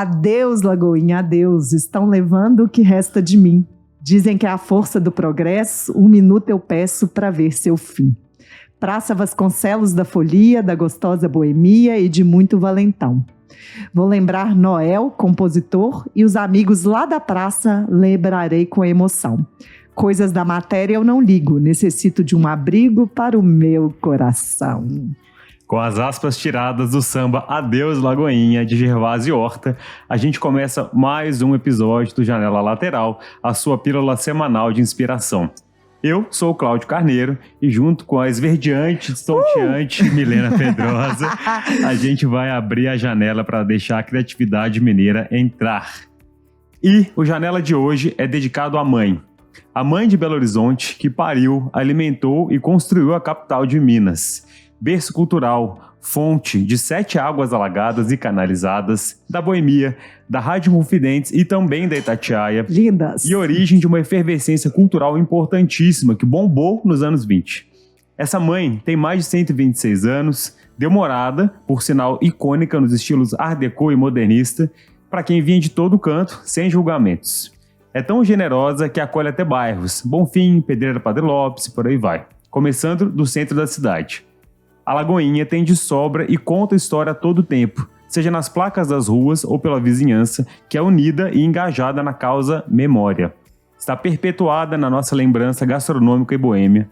Adeus, Lagoinha, adeus. Estão levando o que resta de mim. Dizem que é a força do progresso, 1 minuto eu peço para ver seu fim. Praça Vasconcelos da folia, da gostosa boemia e de muito valentão. Vou lembrar Noel, compositor, e os amigos lá da praça lembrarei com emoção. Coisas da matéria eu não ligo, necessito de um abrigo para o meu coração. Com as aspas tiradas do samba Adeus Lagoinha, de Gervásio Horta, a gente começa mais um episódio do Janela Lateral, a sua pílula semanal de inspiração. Eu sou o Cláudio Carneiro e junto com a esverdeante, estonteante Milena Pedrosa, a gente vai abrir a janela para deixar a criatividade mineira entrar. E o Janela de hoje é dedicado à mãe. A mãe de Belo Horizonte que pariu, alimentou e construiu a capital de Minas. Berço cultural, fonte de 7 águas alagadas e canalizadas, da Boemia, da Rádio Confidentes e também da Itatiaia. Lindas! E origem de uma efervescência cultural importantíssima que bombou nos anos 20. Essa mãe tem mais de 126 anos, deu morada, por sinal icônica nos estilos Art Deco e modernista, para quem vinha de todo canto, sem julgamentos. É tão generosa que acolhe até bairros, Bonfim, Pedreira Padre Lopes e por aí vai, começando do centro da cidade. A Lagoinha tem de sobra e conta história a todo tempo, seja nas placas das ruas ou pela vizinhança, que é unida e engajada na causa memória. Está perpetuada na nossa lembrança gastronômica e boêmia,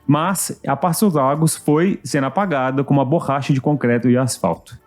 mas a Passos Lagos foi sendo apagada como uma borracha de concreto e asfalto.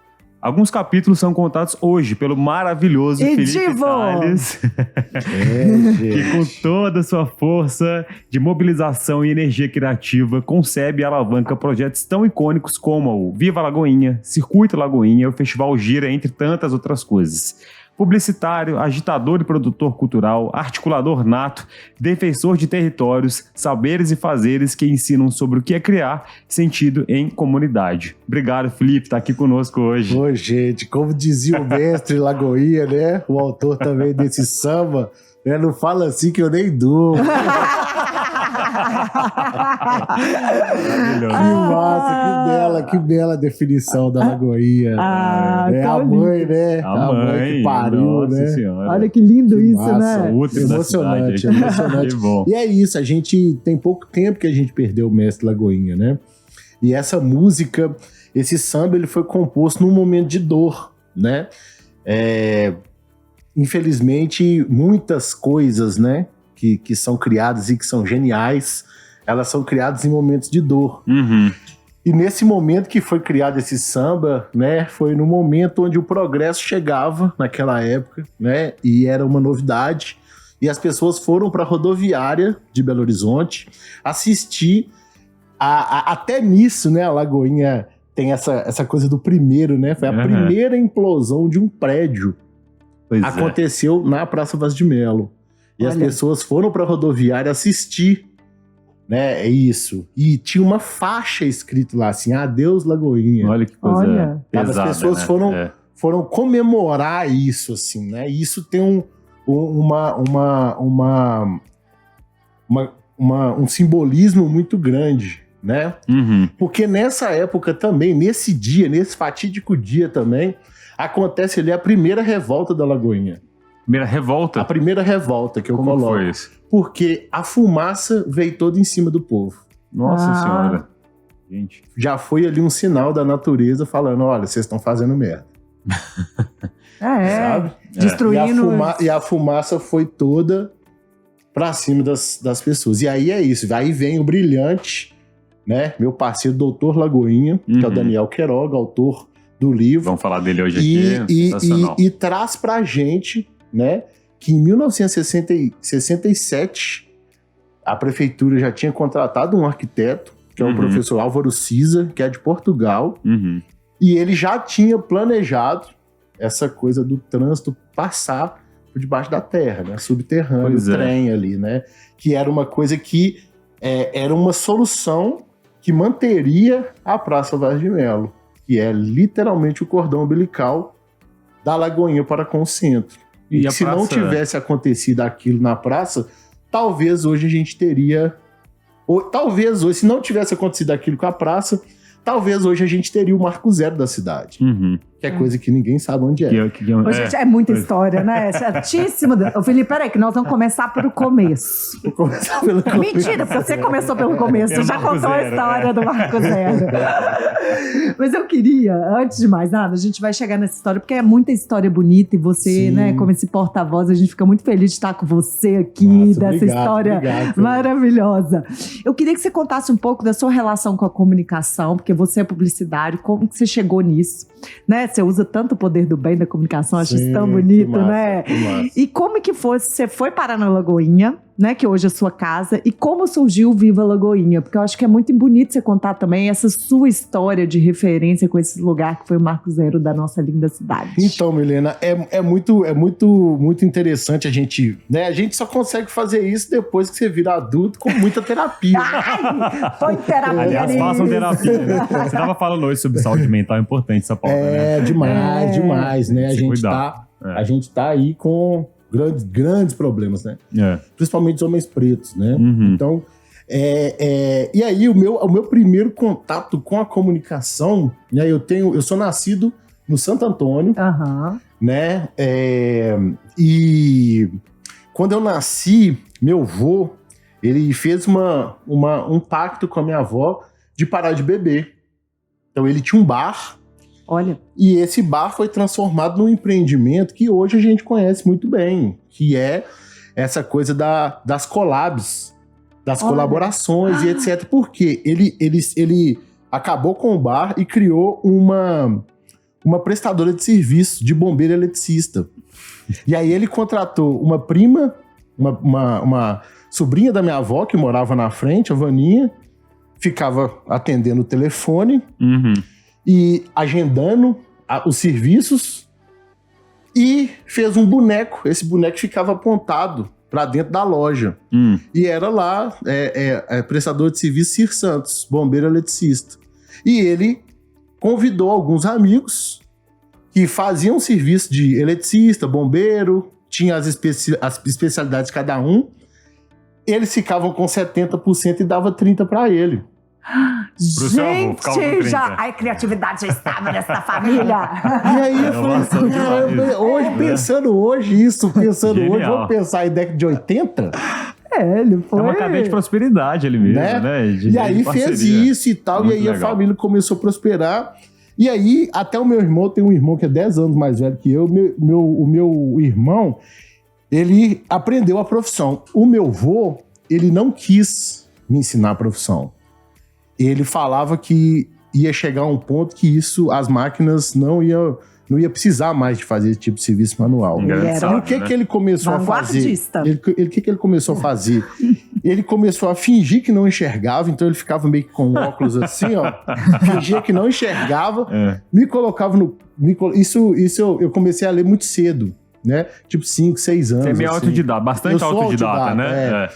Alguns capítulos são contados hoje pelo maravilhoso Felipe Salles, que com toda a sua força de mobilização e energia criativa concebe e alavanca projetos tão icônicos como o Viva Lagoinha, Circuito Lagoinha, o Festival Gira, entre tantas outras coisas. Publicitário, agitador e produtor cultural, articulador nato, defensor de territórios, saberes e fazeres que ensinam sobre o que é criar sentido em comunidade. Obrigado, Felipe, tá aqui conosco hoje. Ô, gente, como dizia o mestre Lagoinha, né? O autor também desse samba, né? Não fala assim que eu nem durmo. Que massa, que bela definição da Lagoinha. É a mãe, né? A mãe que pariu, nossa né? Senhora. Olha que lindo Que isso, massa. né? Emocionante. Que bom. E é isso, a gente tem pouco tempo que a gente perdeu o mestre Lagoinha, né? E essa música, esse samba, ele foi composto num momento de dor, né? Infelizmente, muitas coisas, né? Que são criadas e que são geniais, elas são criadas em momentos de dor. Uhum. E nesse momento que foi criado esse samba, né, foi no momento onde o progresso chegava naquela época, né, e era uma novidade, e as pessoas foram para a rodoviária de Belo Horizonte assistir até nisso, né, a Lagoinha tem essa coisa do primeiro, né, foi a primeira implosão de um prédio. Aconteceu na Praça Vaz de Melo. E as pessoas foram para a rodoviária assistir, né? É isso. E tinha uma faixa escrito lá assim: Adeus, Lagoinha. Olha que coisa pesada, as pessoas foram comemorar isso, assim, né? E isso tem um simbolismo muito grande, né? Uhum. Porque nessa época também, nesse fatídico dia também, acontece ali a primeira revolta da Lagoinha. Primeira revolta? A primeira revolta que eu coloco. Como foi isso? Porque a fumaça veio toda em cima do povo. Nossa Senhora. Gente. Já foi ali um sinal da natureza falando, olha, vocês estão fazendo merda. Sabe? Destruindo... E a fumaça foi toda pra cima das pessoas. E aí é isso. Aí vem o brilhante, né? Meu parceiro, doutor Lagoinha, que é o Daniel Queiroga, autor do livro. Vamos falar dele hoje aqui. E traz pra gente, né, que em 1967 a prefeitura já tinha contratado um arquiteto, que é o professor Álvaro Siza, que é de Portugal, e ele já tinha planejado essa coisa do trânsito passar por debaixo da terra, né, subterrâneo, o trem ali, né, que era uma coisa que era uma solução que manteria a Praça Vaz de Melo, que é literalmente o cordão umbilical da Lagoinha para com o centro. E se não tivesse acontecido aquilo na praça, talvez hoje a gente teria... talvez hoje, se não tivesse acontecido aquilo com a praça, talvez hoje a gente teria o marco zero da cidade. que é coisa que ninguém sabe onde é. Gente, é muita história, né? É chatíssimo. Ô, Felipe, peraí, que nós vamos começar pelo começo. Vou começar pelo começo. Mentira, porque você começou pelo começo. Você já contou a história do Marco Zero. Mas eu queria, antes de mais nada, a gente vai chegar nessa história, porque é muita história bonita e você, né, como esse porta-voz, a gente fica muito feliz de estar com você aqui, dessa história maravilhosa. Eu queria que você contasse um pouco da sua relação com a comunicação, porque você é publicitário, como que você chegou nisso, né? Você usa tanto o poder do bem da comunicação, acho isso tão bonito, né? E como que foi, você foi parar na Lagoinha, né, que hoje é a sua casa, e como surgiu o Viva Lagoinha? Porque eu acho que é muito bonito você contar também essa sua história de referência com esse lugar que foi o Marco Zero da nossa linda cidade. Então, Milena, é muito interessante a gente, né? A gente só consegue fazer isso depois que você vira adulto com muita terapia. Ai, foi terapia. Aliás, façam terapia. Né? Você estava falando hoje sobre saúde mental, é importante essa pauta, né? Demais, né? A gente tá aí com grandes problemas, né? Principalmente os homens pretos, né? Então, e aí o meu primeiro contato com a comunicação, né? Eu sou nascido no Santo Antônio, né? E quando eu nasci, meu avô, ele fez um pacto com a minha avó de parar de beber. Então ele tinha um bar. Olha. E esse bar foi transformado num empreendimento que hoje a gente conhece muito bem, que é essa coisa das collabs, das colaborações e etc. Porque ele acabou com o bar e criou uma prestadora de serviço de bombeiro eletricista. E aí ele contratou uma prima, uma sobrinha da minha avó, que morava na frente, a Vaninha, ficava atendendo o telefone e agendando os serviços, e fez um boneco. Esse boneco ficava apontado para dentro da loja. E era lá, prestador de serviço Cir Santos, bombeiro eletricista. E ele convidou alguns amigos que faziam serviço de eletricista, bombeiro, tinha as especialidades de cada um. Eles ficavam com 70% e dava 30% para ele. Gente, a criatividade já estava nessa família. E aí eu falei, hoje, pensando hoje, vamos pensar em década de 80? Ele foi. É uma cadeia de prosperidade ali mesmo, né? E aí fez isso e tal, muito e aí legal. A família começou a prosperar. E aí, até o meu irmão, tem um irmão que é 10 anos mais velho que eu, o meu irmão, ele aprendeu a profissão. O meu avô, ele não quis me ensinar a profissão. Ele falava que ia chegar a um ponto que as máquinas não ia precisar mais de fazer esse tipo de serviço manual. Então, o que ele começou a fazer? O que ele começou a fazer? Ele começou a fingir que não enxergava, então ele ficava meio que com óculos assim, ó. Fingia que não enxergava, me colocava no... eu comecei a ler muito cedo, né? Tipo 5, 6 anos. Você é meio autodidata, bastante autodidata, né?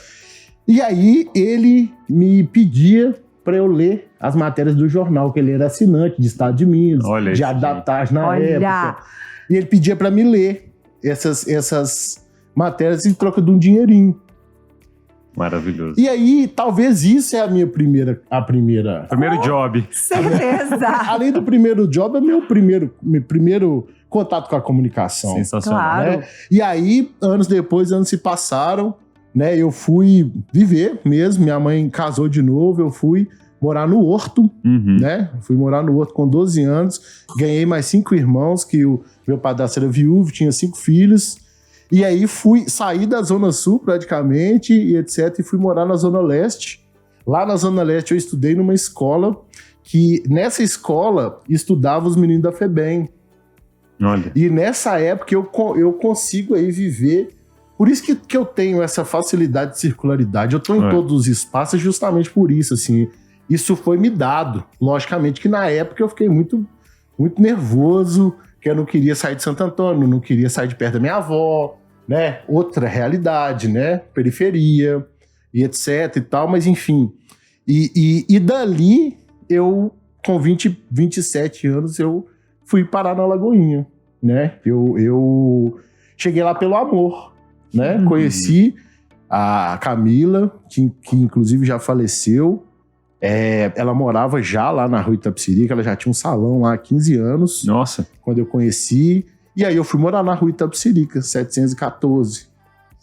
E aí ele me pedia para eu ler as matérias do jornal, que ele era assinante de Estado de Minas, Diário da Tarde na época. E ele pedia para me ler essas matérias em troca de um dinheirinho. Maravilhoso. E aí, talvez isso é a minha primeira... Primeiro job. Certeza. Além do primeiro job, é meu primeiro contato com a comunicação. Sensacional. Claro. Né? E aí, anos se passaram, né? Eu fui viver mesmo, minha mãe casou de novo, eu fui morar no Horto, né? Fui morar no Horto com 12 anos, ganhei mais 5 irmãos, que o meu padrasto era viúvo, tinha 5 filhos, e aí saí da Zona Sul praticamente, e etc, e fui morar na Zona Leste. Lá na Zona Leste eu estudei numa escola, que nessa escola estudava os meninos da FEBEM. Olha. E nessa época eu consigo aí viver. Por isso que eu tenho essa facilidade de circularidade. Eu estou em todos os espaços justamente por isso, assim. Isso foi me dado. Logicamente que na época eu fiquei muito, muito nervoso, que eu não queria sair de Santo Antônio, não queria sair de perto da minha avó, né? Outra realidade, né? Periferia e etc e tal, mas enfim. E dali, eu, com 27 anos, eu fui parar na Lagoinha, né? Eu cheguei lá pelo amor, né? Conheci a Camila, que inclusive já faleceu, Ela morava já lá na Rua Itapecerica, ela já tinha um salão lá há 15 anos. Nossa. Quando eu conheci. E aí eu fui morar na Rua Itapecerica, 714.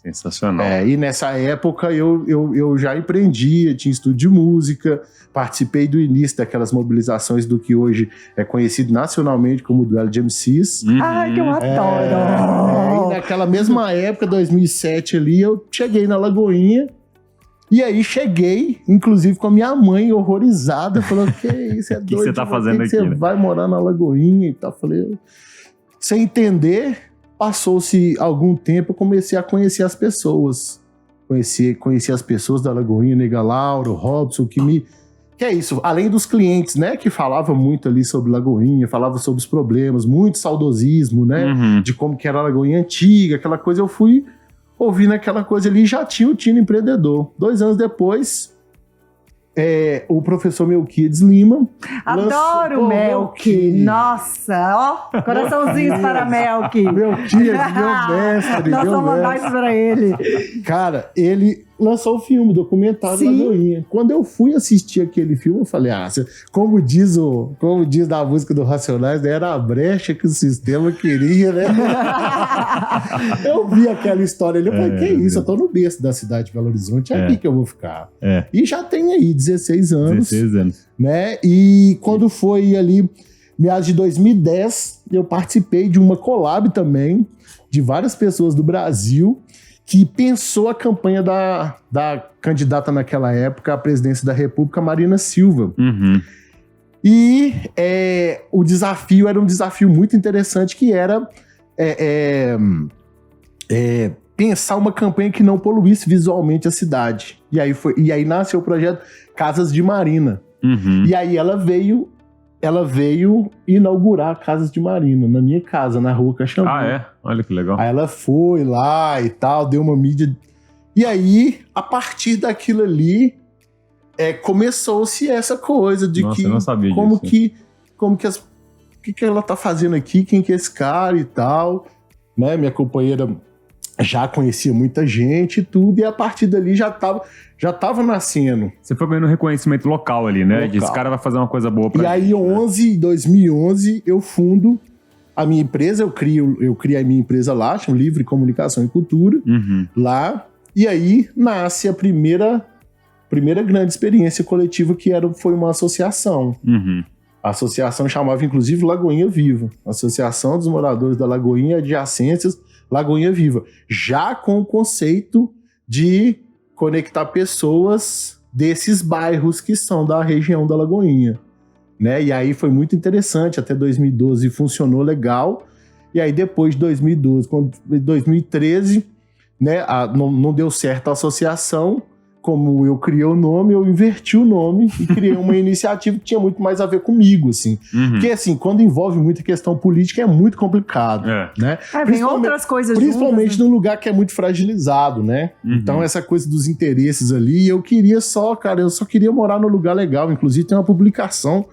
Sensacional. E nessa época eu já empreendia, tinha estúdio de música, participei do início daquelas mobilizações do que hoje é conhecido nacionalmente como Duelo de MCs. Ai, que eu adoro! E naquela mesma época, 2007 ali, eu cheguei na Lagoinha. E aí cheguei, inclusive com a minha mãe horrorizada, falando, que isso, é doido? O que você tá fazendo aqui? Você vai morar na Lagoinha e tal. Falei, sem entender, passou-se algum tempo, eu comecei a conhecer as pessoas. Conheci as pessoas da Lagoinha, Nega Laura, o Robson, que é isso, além dos clientes, né, que falavam muito ali sobre Lagoinha, falavam sobre os problemas, muito saudosismo, né, de como que era a Lagoinha antiga, aquela coisa, eu fui ouvindo aquela coisa ali, já tinha o Tino Empreendedor. 2 anos depois, o professor Melquiades Lima. Adoro o Melqui. Nossa, ó, coraçãozinhos para Melqui. Melquiades, meu mestre. Nós vamos mandar isso para ele. Cara, ele lançou o filme, o documentário Lagoinha. Quando eu fui assistir aquele filme, eu falei, como diz na música do Racionais, era a brecha que o sistema queria, né? Eu vi aquela história ali, eu falei, que isso? Eu tô no berço da cidade de Belo Horizonte, é aqui que eu vou ficar. E já tem aí 16 anos. 16 anos. Né? E quando foi ali, meados de 2010, eu participei de uma collab também, de várias pessoas do Brasil, que pensou a campanha da candidata naquela época à presidência da República, Marina Silva. E o desafio era um desafio muito interessante, que era pensar uma campanha que não poluísse visualmente a cidade. E aí nasceu o projeto Casas de Marina. E aí ela veio inaugurar Casas de Marina na minha casa, na Rua Caxambu. Olha que legal. Aí ela foi lá e tal, deu uma mídia. E aí, a partir daquilo ali, começou-se essa coisa de eu não sabia o que ela tá fazendo aqui, quem que é esse cara e tal, né? Minha companheira já conhecia muita gente e tudo, e a partir dali já tava nascendo. Você foi ganhando reconhecimento local ali, né? Esse cara vai fazer uma coisa boa pra gente. E aí, 2011, eu fundo a minha empresa, eu criei a minha empresa lá, chama Livre Comunicação e Cultura, lá, e aí nasce a primeira grande experiência coletiva, que foi uma associação. A associação chamava, inclusive, Lagoinha Viva. Associação dos Moradores da Lagoinha e Adjacências, Lagoinha Viva. Já com o conceito de conectar pessoas desses bairros que são da região da Lagoinha. Né? E aí foi muito interessante, até 2012 funcionou legal, e aí depois de 2012, 2013, né, não deu certo a associação, como eu criei o nome, eu inverti o nome e criei uma iniciativa que tinha muito mais a ver comigo, assim. Porque, assim, quando envolve muita questão política, é muito complicado, né? Vem outras coisas principalmente juntas, num lugar que é muito fragilizado, né? Então, essa coisa dos interesses ali, eu só queria morar num lugar legal. Inclusive, tem uma publicação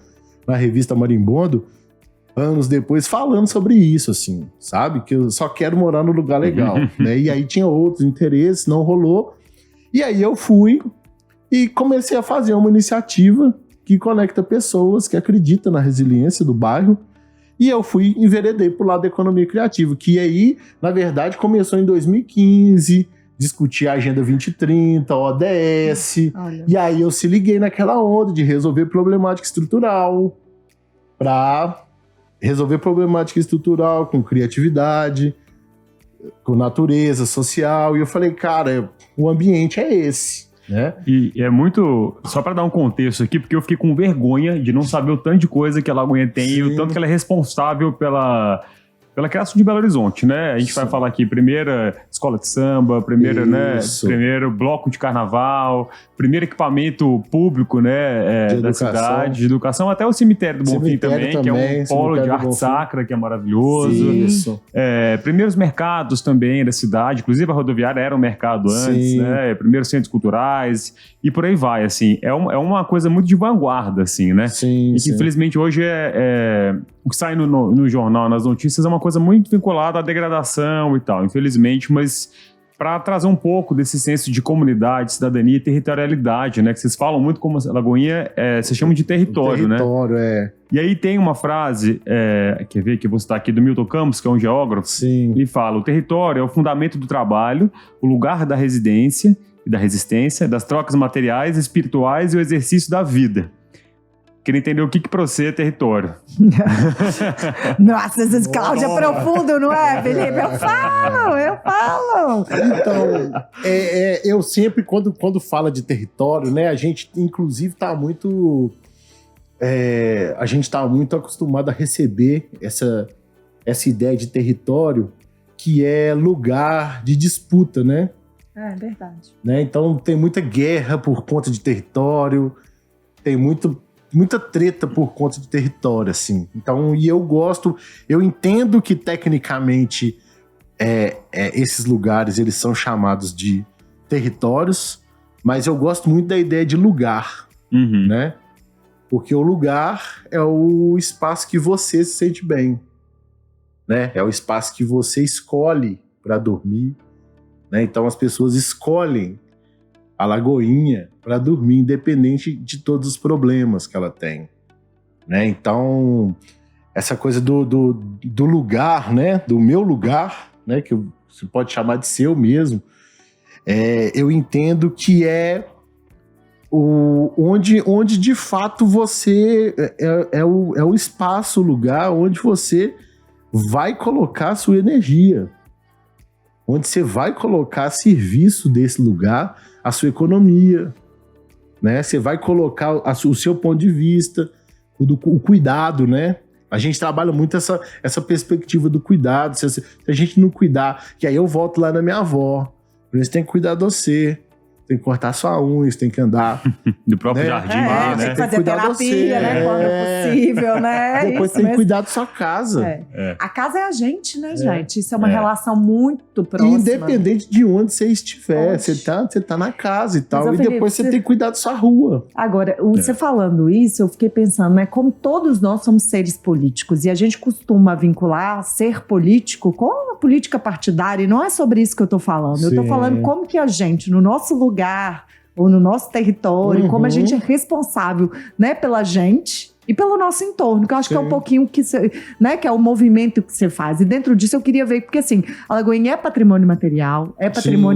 na revista Marimbondo, anos depois, falando sobre isso, assim, sabe? Que eu só quero morar num lugar legal, né? E aí tinha outros interesses, não rolou. E aí eu fui e comecei a fazer uma iniciativa que conecta pessoas, que acreditam na resiliência do bairro. E eu enveredei pro lado da economia criativa, que aí, na verdade, começou em 2015, discutir a Agenda 2030, ODS. Olha. E aí eu se liguei naquela onda de resolver problemática estrutural, para resolver problemática estrutural com criatividade, com natureza social. E eu falei, cara, o ambiente é esse, né? E é muito... Só para dar um contexto aqui, porque eu fiquei com vergonha de não saber o tanto de coisa que a Lagoinha tem e o tanto que ela é responsável pela criação de Belo Horizonte, né? A gente vai falar aqui, primeira escola de samba, primeiro bloco de carnaval, primeiro equipamento público, né, da cidade, de educação, até o cemitério do Bonfim também, que é um polo de arte sacra, que é maravilhoso. Isso. Primeiros mercados também da cidade, inclusive a rodoviária era um mercado antes, né? Primeiros centros culturais, e por aí vai, assim. É uma coisa muito de vanguarda, assim, né? E que, infelizmente, hoje o que sai no jornal, nas notícias, é uma coisa muito vinculada à degradação e tal, infelizmente, mas para trazer um pouco desse senso de comunidade, cidadania e territorialidade, né? Que vocês falam muito como a Lagoinha se chama de território, né? Território, E aí tem uma frase, quer ver, que eu vou citar aqui, do Milton Campos, que é um geógrafo. Sim. Ele fala: o território é o fundamento do trabalho, o lugar da residência e da resistência, das trocas materiais, espirituais e o exercício da vida. Queria entender o que para você é território. Nossa, esse Cláudio é profundo, não é, Felipe? Eu falo. Então, eu sempre, quando fala de território, né, a gente, inclusive, está muito... a gente está muito acostumado a receber essa ideia de território, que é lugar de disputa, né? É verdade. Né? Então, tem muita guerra por conta de território, tem muita treta por conta de território, assim. Então, eu entendo que tecnicamente esses lugares, eles são chamados de territórios, mas eu gosto muito da ideia de lugar, né? Porque o lugar é o espaço que você se sente bem, né? É o espaço que você escolhe para dormir, né? Então, as pessoas escolhem a Lagoinha para dormir, independente de todos os problemas que ela tem, né? Então, essa coisa do lugar, né? Do meu lugar, né? Que você pode chamar de seu mesmo, eu entendo que é onde de fato você é o espaço, o lugar onde você vai colocar a sua energia, onde você vai colocar a serviço desse lugar a sua economia, né? Você vai colocar o seu ponto de vista, o cuidado, né? A gente trabalha muito essa perspectiva do cuidado. Se a gente não cuidar, que aí eu volto lá na minha avó, você tem que cuidar de você, tem que cortar sua unha, você tem que andar do próprio jardim, né? Tem que fazer terapia, né? Quando é possível, né? Depois isso tem que mesmo. cuidar da sua casa. A casa é a gente, né, gente? Isso é uma relação muito próxima. Independente de onde você estiver, você tá na casa e tal. Mas, e Felipe, depois você tem que cuidar da sua rua. Agora, você falando isso, eu fiquei pensando, né? Como todos nós somos seres políticos e a gente costuma vincular ser político com a política partidária, e não é sobre isso que eu tô falando. Sim. Eu tô falando como que a gente, no nosso lugar ou no nosso território, como a gente é responsável, né, pela gente e pelo nosso entorno, que eu acho que é um pouquinho que né, que é o movimento que você faz. E dentro disso eu queria ver, porque assim, a Lagoinha é patrimônio material,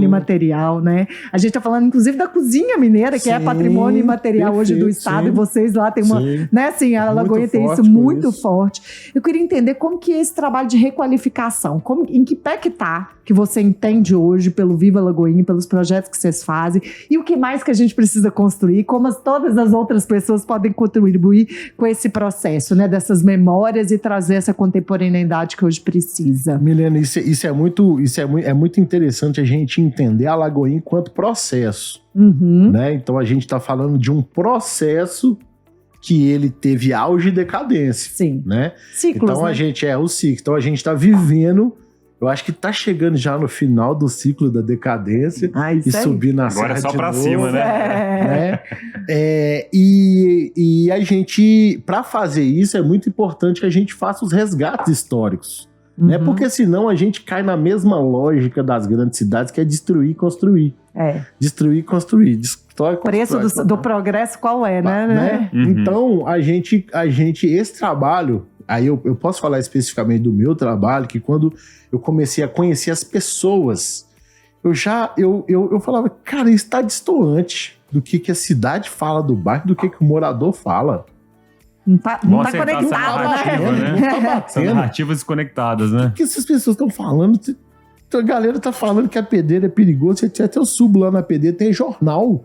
imaterial, né? A gente tá falando inclusive da cozinha mineira, que é patrimônio imaterial hoje do estado, e vocês lá tem uma, né, assim, a Lagoinha tem isso muito forte. Eu queria entender como que é esse trabalho de requalificação, em que pé que tá, que você entende hoje pelo Viva Lagoinha, pelos projetos que vocês fazem, e o que mais que a gente precisa construir, como todas as outras pessoas podem contribuir com esse processo, né, dessas memórias e trazer essa contemporaneidade que hoje precisa. Milena, isso é muito interessante a gente entender a Lagoinha enquanto processo, né? Então a gente está falando de um processo que ele teve auge e decadência, né? Ciclos, então né? a gente o ciclo, então a gente está vivendo. Eu acho que tá chegando já no final do ciclo da decadência e subir na serra. Agora é só pra novo, cima, né? E a gente, para fazer isso, é muito importante que a gente faça os resgates históricos, né? Porque senão a gente cai na mesma lógica das grandes cidades, que é destruir e construir. Destruir e construir. O preço do progresso qual é, né? Então, a gente, esse trabalho... Aí eu posso falar especificamente do meu trabalho, que quando eu comecei a conhecer as pessoas, eu falava, cara, isso está distoante do que a cidade fala do bairro, do que o morador fala. Não tá conectado, né? Não tá batendo. São narrativas desconectadas, né? O que essas pessoas estão falando? A galera tá falando que a pedreira é perigosa. Até eu subo lá na pedreira, tem jornal.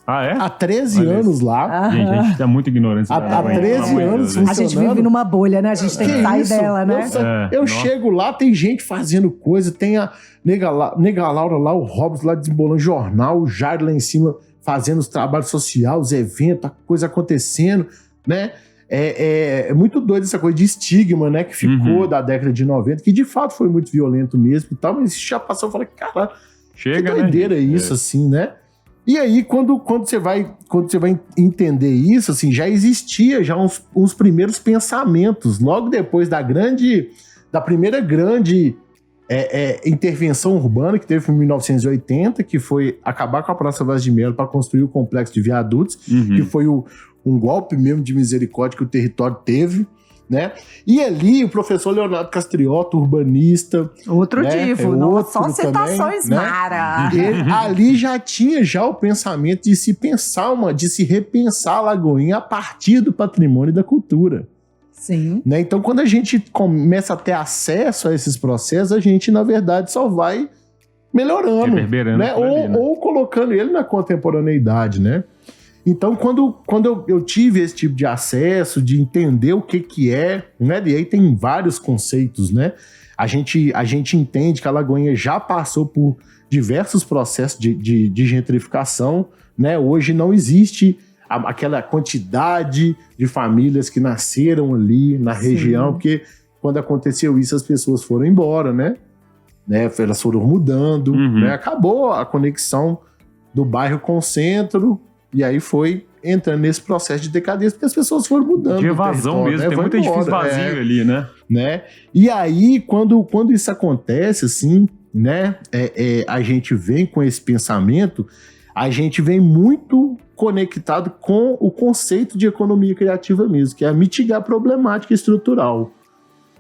Ah, é? Há 13 anos lá. Gente, a gente tá muito ignorante. Há 13 anos A gente vive numa bolha, né? A gente tem que sair dela, né? Eu chego lá, tem gente fazendo coisa, tem a Nega Laura lá, o Robson lá desembolando jornal, o Jair lá em cima fazendo os trabalhos sociais, os eventos, a coisa acontecendo, né? É muito doido essa coisa de estigma, né? Que ficou da década de 90, que de fato foi muito violento mesmo e tal, mas já passou, eu falei, cara, que doideira isso, assim, né? E aí, quando você vai entender isso, assim, já existia uns primeiros pensamentos, logo depois da primeira grande intervenção urbana que teve em 1980, que foi acabar com a Praça Vaz de Melo para construir o complexo de viadutos, que foi um golpe mesmo de misericórdia que o território teve, né? E ali o professor Leonardo Castriotto, urbanista... Outro né? tipo, só citações, também, Mara. né? Ele, ali já tinha o pensamento de se repensar a Lagoinha a partir do patrimônio e da cultura. Sim. Né? Então, quando a gente começa a ter acesso a esses processos, a gente, na verdade, só vai melhorando, né? Ou colocando ele na contemporaneidade, né? Então, quando eu tive esse tipo de acesso, de entender o que é, né? E aí tem vários conceitos, né? A gente entende que a Lagoinha já passou por diversos processos de gentrificação, né? Hoje não existe aquela quantidade de famílias que nasceram ali na região, porque quando aconteceu isso, as pessoas foram embora, né? Elas foram mudando, né? Acabou a conexão do bairro com o centro, e aí foi entrando nesse processo de decadência, porque as pessoas foram mudando. De evasão mesmo, tem muito edifício vazio ali, né? E aí, quando isso acontece, assim, né? A gente vem com esse pensamento, a gente vem muito conectado com o conceito de economia criativa mesmo, que é mitigar a problemática estrutural.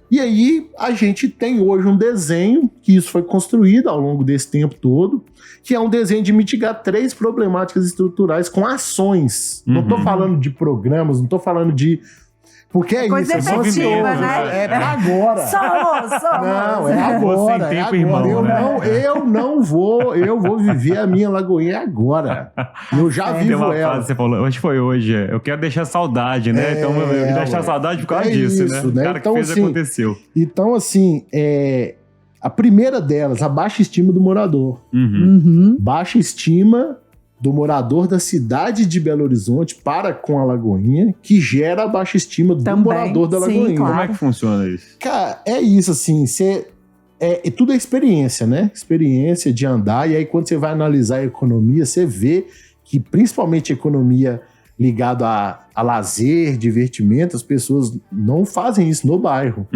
E aí a gente tem hoje um desenho, que isso foi construído ao longo desse tempo todo, que é um desenho de mitigar 3 problemáticas estruturais com ações. Não estou falando de programas, não estou falando de... Porque é coisa isso, efetiva, né? É pra agora. Somos. Não, é agora. Sem tempo, é agora. irmão, Eu vou viver a minha Lagoinha agora. Eu já vivo ela. Frase que você falou, hoje foi hoje. Eu quero deixar saudade, né? Então, eu deixar saudade por causa disso, isso, né? O cara então, que fez assim, aconteceu. Então, assim, a primeira delas, a baixa estima do morador. Baixa estima do morador da cidade de Belo Horizonte para com a Lagoinha, que gera a baixa estima do morador da Lagoinha. Sim, claro. Como é que funciona isso? Cara, é isso, assim, tudo é experiência, né? Experiência de andar, e aí quando você vai analisar a economia, você vê que principalmente a economia ligada a lazer, divertimento, as pessoas não fazem isso no bairro,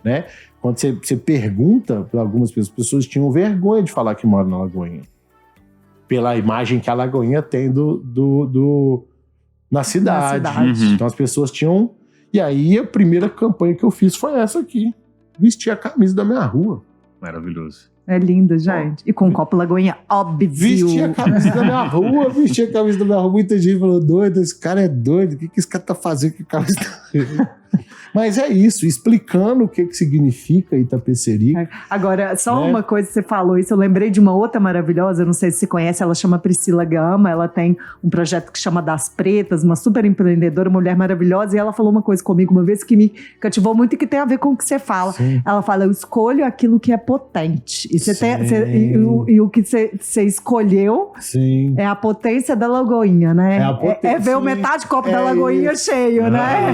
né? Quando você pergunta para algumas pessoas, as pessoas tinham vergonha de falar que moram na Lagoinha. Pela imagem que a Lagoinha tem na cidade. Então as pessoas tinham... E aí a primeira campanha que eu fiz foi essa aqui. Vestir a camisa da minha rua. Maravilhoso. É lindo, gente. E com copo Lagoinha, óbvio. Vestir a camisa da minha rua, vestir a camisa da minha rua. Muita gente falou, doido, esse cara é doido. O que esse cara tá fazendo com a camisa da rua? Mas é isso, explicando o que significa Itapecerica. Agora, só uma coisa que você falou isso, eu lembrei de uma outra maravilhosa, não sei se você conhece, ela chama Priscila Gama, ela tem um projeto que chama Das Pretas, uma super empreendedora, mulher maravilhosa, e ela falou uma coisa comigo uma vez que me cativou muito e que tem a ver com o que você fala. Sim. Ela fala, eu escolho aquilo que é potente. E o que você escolheu é a potência da Lagoinha, né? É ver o metade do copo da Lagoinha cheio, né?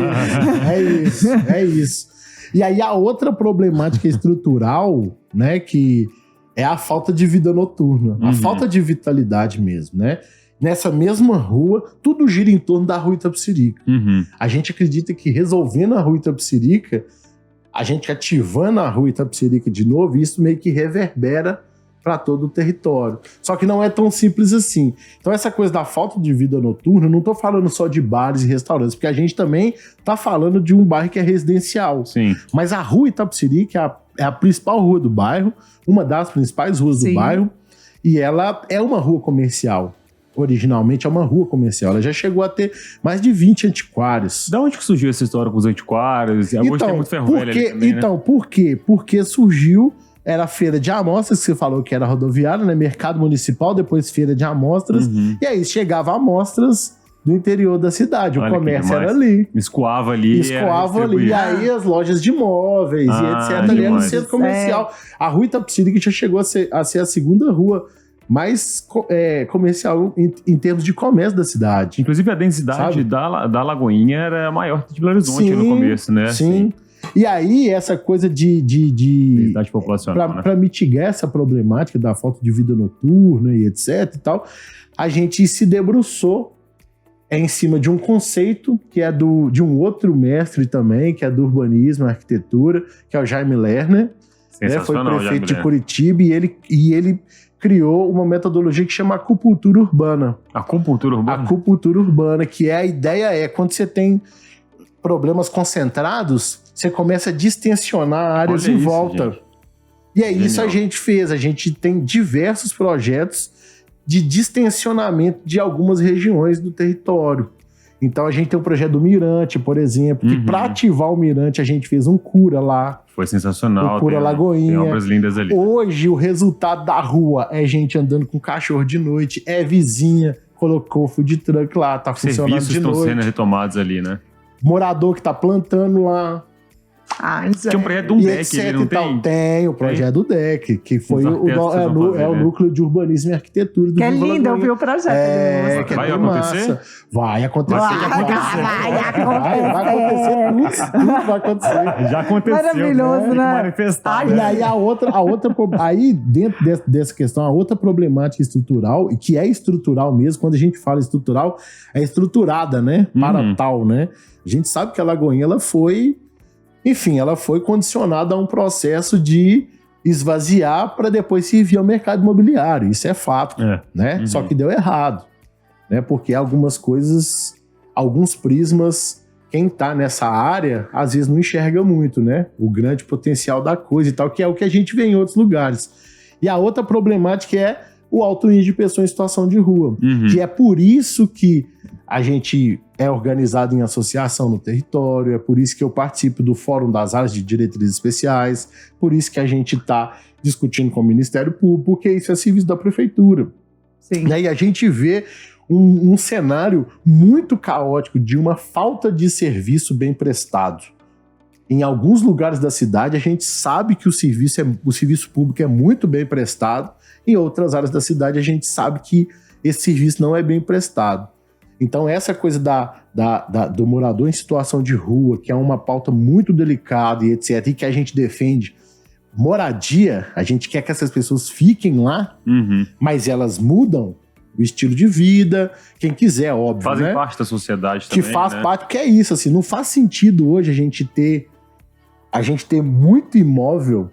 É isso. E aí a outra problemática estrutural, né, que é a falta de vida noturna, a falta de vitalidade mesmo, né? Nessa mesma rua, tudo gira em torno da rua Itapecerica. A gente acredita que resolvendo a rua Itapecerica, a gente ativando a rua Itapecerica de novo, isso meio que reverbera para todo o território. Só que não é tão simples assim. Então essa coisa da falta de vida noturna, não estou falando só de bares e restaurantes, porque a gente também está falando de um bairro que é residencial. Sim. Mas a rua Itapecerica é a principal rua do bairro, uma das principais ruas do bairro, e ela é uma rua comercial. Originalmente é uma rua comercial. Ela já chegou a ter mais de 20 antiquários. Da onde que surgiu essa história com os antiquários? Hoje tem muito ferro velho ali também, né? Por quê? Porque surgiu... Era a feira de amostras, que você falou que era rodoviária, né? Mercado municipal, depois feira de amostras. E aí chegava amostras do interior da cidade. O comércio era ali. Escoava ali. E aí as lojas de móveis e etc. Ali era no centro comercial. A rua Itapecerica já chegou a ser a segunda rua mais comercial em termos de comércio da cidade. Inclusive a densidade da Lagoinha era maior que de Belo Horizonte no começo, né? Sim. E aí, essa coisa de populacional, para mitigar essa problemática da falta de vida noturna e etc e tal, a gente se debruçou em cima de um conceito que é de um outro mestre também, que é do urbanismo, arquitetura, que é o Jaime Lerner. Né? Foi prefeito de Curitiba e ele criou uma metodologia que chama acupuntura urbana. Acupuntura urbana? Acupuntura urbana, que a ideia quando você tem problemas concentrados, você começa a distensionar áreas em volta. Gente. E é isso a gente fez. A gente tem diversos projetos de distensionamento de algumas regiões do território. Então a gente tem o projeto do Mirante, por exemplo, que para ativar o Mirante a gente fez um cura lá. Foi sensacional. O Cura Lagoinha. Tem obras lindas ali. Hoje o resultado da rua é gente andando com cachorro de noite, é vizinha, colocou food truck lá, tá funcionando de noite. Serviços estão sendo retomados ali, né? Morador que tá plantando lá. Tem um projeto do DEC, ele não tem? Tem o projeto do DEC, que foi o Núcleo de Urbanismo e Arquitetura do Que é lindo, eu vi o projeto. Vai acontecer? Vai acontecer. Vai acontecer. Tudo vai acontecer. Já aconteceu. Maravilhoso, né? Manifestar. E aí aí dentro dessa questão, a outra problemática estrutural, e que é estrutural mesmo, quando a gente fala estrutural, é estruturada, né? Para tal, né? A gente sabe que a Lagoinha, ela foi condicionada a um processo de esvaziar para depois servir ao mercado imobiliário. Isso é fato, né? Só que deu errado, né? Porque algumas coisas, alguns prismas, quem tá nessa área, às vezes não enxerga muito, né? O grande potencial da coisa e tal, que é o que a gente vê em outros lugares. E a outra problemática é o alto índice de pessoas em situação de rua, que é por isso que a gente é organizado em associação no território, é por isso que eu participo do Fórum das Áreas de Diretrizes Especiais, por isso que a gente está discutindo com o Ministério Público, porque isso é serviço da Prefeitura. Sim. E aí a gente vê um cenário muito caótico de uma falta de serviço bem prestado. Em alguns lugares da cidade, a gente sabe que o serviço público é muito bem prestado, em outras áreas da cidade, a gente sabe que esse serviço não é bem prestado. Então, essa coisa do morador em situação de rua, que é uma pauta muito delicada e etc., e que a gente defende, moradia, a gente quer que essas pessoas fiquem lá, mas elas mudam o estilo de vida, quem quiser, óbvio, fazem né? parte da sociedade também, que faz parte, porque é isso, assim, não faz sentido hoje a gente ter muito imóvel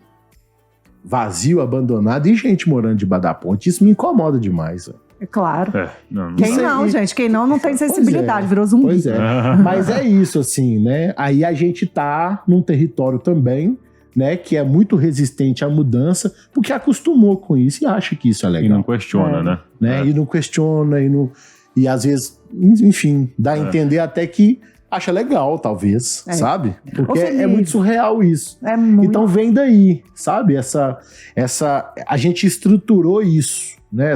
vazio, abandonado e gente morando debaixo da ponte. Isso me incomoda demais, velho. É claro. Não Quem não, gente? Quem não tem sensibilidade, virou zumbi. Pois é. Mas é isso, assim, né? Aí a gente tá num território também, né, que é muito resistente à mudança, porque acostumou com isso e acha que isso é legal. E não questiona, né? E não questiona, e às vezes, enfim, dá a entender até que acha legal, talvez, sabe? Porque é muito surreal isso. Então vem daí, sabe? A gente estruturou isso, né?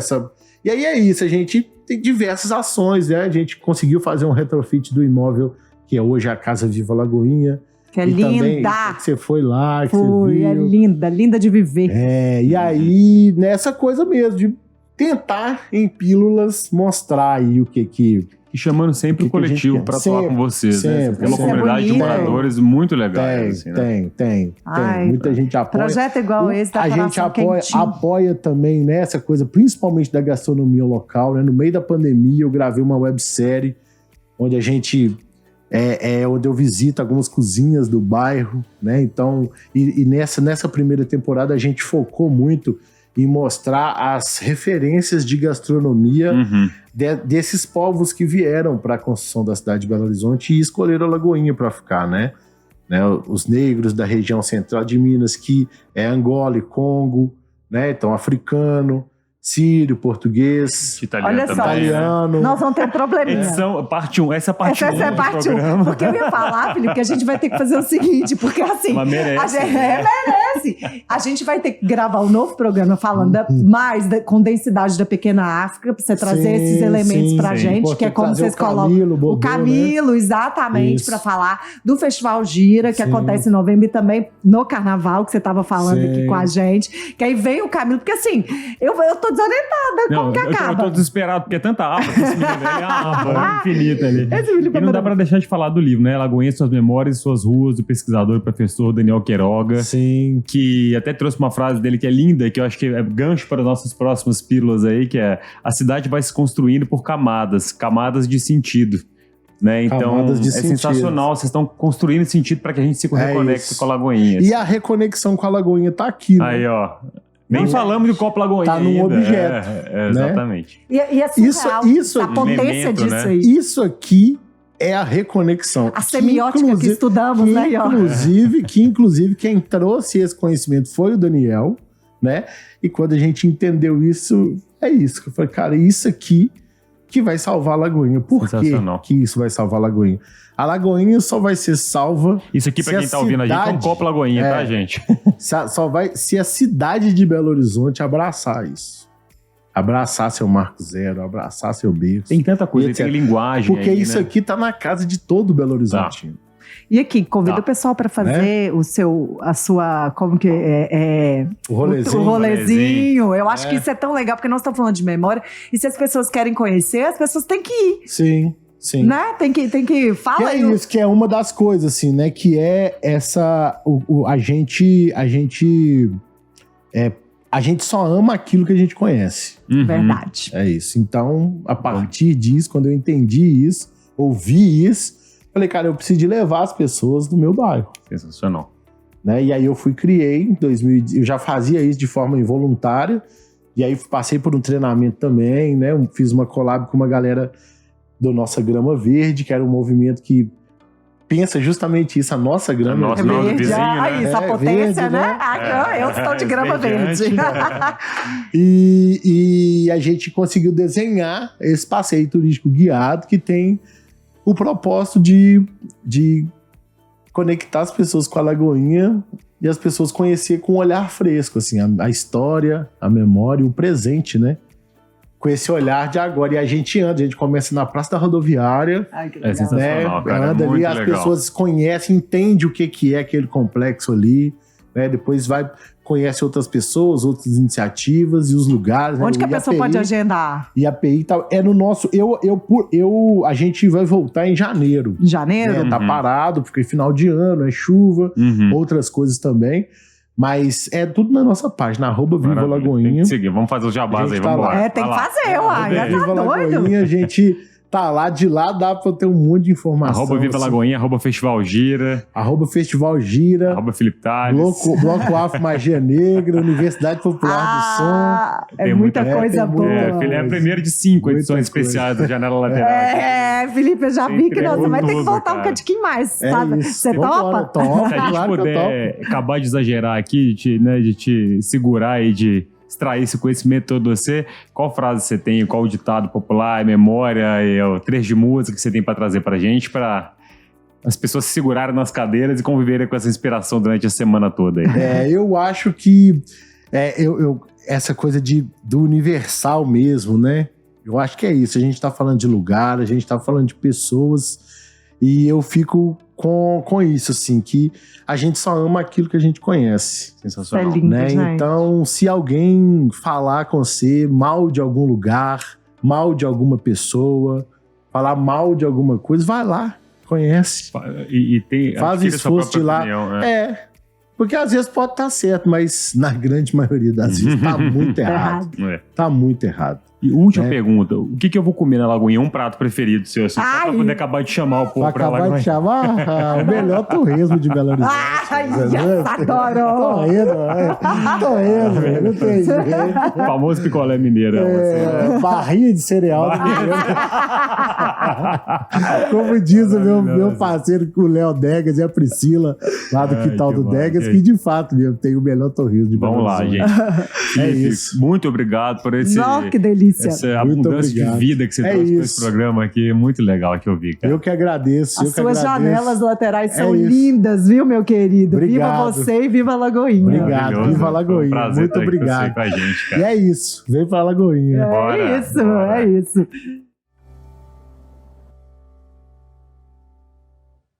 E aí é isso, a gente tem diversas ações, né? A gente conseguiu fazer um retrofit do imóvel, que é hoje a Casa Viva Lagoinha. Que é linda! Que você foi lá, que você viu. É linda de viver. E aí, nessa coisa mesmo, de tentar, em pílulas, mostrar aí o que E chamando sempre o coletivo para atuar com vocês, né? Tem uma comunidade de moradores muito legais. Tem. Muita gente apoia. Projeto igual esse da A gente apoia também nessa coisa, principalmente da gastronomia local, né? No meio da pandemia, eu gravei uma websérie onde a gente... onde eu visito algumas cozinhas do bairro, né? Então, e nessa primeira temporada a gente focou muito em mostrar as referências de gastronomia desses povos que vieram para a construção da cidade de Belo Horizonte e escolheram a Lagoinha para ficar, né? Os negros da região central de Minas, que é Angola e Congo, né? Então, africano, sírio, português, italiano. Nós vamos ter um probleminha. Parte 1. Essa é parte 1 é parte 1. Porque eu ia falar, Felipe, que a gente vai ter que fazer o seguinte, porque assim... Mas merece. Merece. A gente vai ter que gravar um novo programa falando com densidade da pequena África, pra você trazer esses elementos pra gente, que é como vocês colocam... O Camilo, né? Exatamente, pra falar do Festival Gira, que acontece em novembro, e também no Carnaval, que você tava falando aqui com a gente. Que aí vem o Camilo, porque assim, eu tô desorientada, como que acaba? Eu tô desesperado, porque é tanta aba que esse menino é a aba infinita ali. E não dá pra deixar de falar do livro, né? Lagoinha, Suas Memórias e Suas Ruas, do pesquisador e professor Daniel Queiroga. Sim. Que até trouxe uma frase dele que é linda, que eu acho que é gancho para nossas próximas pílulas aí, que é: a cidade vai se construindo por camadas de sentido. né? Então, Camadas de é sensacional. Vocês estão construindo sentido para que a gente se reconecte isso. com a Lagoinha. E a reconexão com a Lagoinha tá aqui, né? Aí, ó. Nem falamos do copo Lagoinha tá num ainda. objeto, exatamente. E é surreal Isso a potência memento, disso né? aí. Isso aqui é a reconexão. A semiótica que estudamos, né, Ió? Inclusive, quem trouxe esse conhecimento foi o Daniel, né? E quando a gente entendeu isso, é isso. Eu falei, cara, isso aqui que vai salvar a Lagoinha. Por que isso vai salvar a Lagoinha? A Lagoinha só vai ser salva... Isso aqui, pra quem tá ouvindo a gente, é um copo Lagoinha, tá, gente? Se a cidade de Belo Horizonte abraçar isso. Abraçar seu Marco Zero, abraçar seu berço. Tem tanta coisa, tem linguagem. Porque aí, isso né? aqui tá na casa de todo Belo Horizontino. E aqui, convida o pessoal para fazer como que é? O rolezinho. O rolezinho. Eu acho que isso é tão legal, porque nós estamos falando de memória. E se as pessoas querem conhecer, as pessoas têm que ir. Sim. Né? Tem que fala aí. Isso que é uma das coisas, assim, né? Que é essa... A gente só ama aquilo que a gente conhece. Verdade. É isso. Então, a partir disso, quando eu entendi isso, ouvi isso, falei, cara, eu preciso de levar as pessoas do meu bairro. Sensacional. Né? E aí eu criei em 2000, eu já fazia isso de forma involuntária, e aí passei por um treinamento também, né? Fiz uma collab com uma galera do Nossa Grama Verde, que era um movimento que pensa justamente isso, a nossa grama verde. Vizinho, né? Isso, a potência, verde, né? Eu estou de grama verde. E a gente conseguiu desenhar esse passeio turístico guiado que tem o propósito de conectar as pessoas com a Lagoinha e as pessoas conhecer com um olhar fresco, assim, a história, a memória, o presente, né? Com esse olhar de agora. E a gente começa na Praça da Rodoviária. Ai, que legal. É sensacional, cara. Anda muito ali, as legal. pessoas conhecem, entendem o que é aquele complexo ali, né? Depois conhece outras pessoas, outras iniciativas e os lugares. Onde né? que a pessoa pode agendar? E a API tá, é no nosso... a gente vai voltar em janeiro. Em janeiro? Né? Tá parado, porque é final de ano, é chuva, outras coisas também. Mas é tudo na nossa página, @Viva Lagoinha. Tem que seguir, vamos fazer os jabás aí, vamos embora. Tem que fazer, uai. Viva Tá doido? Lagoinha, a gente tá lá, de lá dá pra ter um monte de informação. @Viva Lagoinha, @Festival Gira. @Festival Gira. @Felipe Tales. Bloco Afro Magia Negra, Universidade Popular do Som. É muita coisa boa. É a primeira de 5 edições especiais da Janela Lateral. Felipe, eu já vi que você vai ter que voltar um cadinho mais, sabe? Você topa? Topa, Se a gente claro puder acabar de exagerar aqui, de te segurar e de extrair esse conhecimento todo de você, qual frase você tem, qual o ditado popular, memória, o trecho de música que você tem para trazer pra gente, para as pessoas se segurarem nas cadeiras e conviverem com essa inspiração durante a semana toda aí. Eu acho que essa coisa do universal mesmo, né? Eu acho que é isso. A gente tá falando de lugar, a gente tá falando de pessoas, e eu fico com isso, assim, que a gente só ama aquilo que a gente conhece. Sensacional. É lindo, Né? gente. Então, se alguém falar com você mal de algum lugar, mal de alguma pessoa, falar mal de alguma coisa, vai lá, conhece. Faz esforço de ir lá. Opinião, Porque às vezes pode estar certo, mas na grande maioria das vezes tá muito errado. Tá muito errado. E última pergunta, o que eu vou comer na Lagoinha? Um prato preferido seu, assim, só pra poder acabar de chamar o povo pra acabar de chamar o melhor torresmo de Belo Horizonte. Adoro! Torresmo, não tem jeito. O famoso picolé mineiro. Barrinha de cereal do mineiro. Como diz o meu parceiro, o Léo Degas e a Priscila, lá do Quintal do Degas, que de fato mesmo tem o melhor torresmo de Belo Horizonte. Vamos lá, gente. É isso. Muito obrigado por esse... Nossa, que delícia. Essa abundância de vida que você trouxe para esse programa aqui. Muito legal que eu vi, cara. Eu que agradeço. As suas janelas laterais são isso. lindas, viu, meu querido? Obrigado. Viva você e viva a Lagoinha. Obrigado. Viva a Lagoinha. Foi um prazer Muito estar aqui obrigado. com a gente, cara. E é isso. Vem pra Lagoinha. É isso.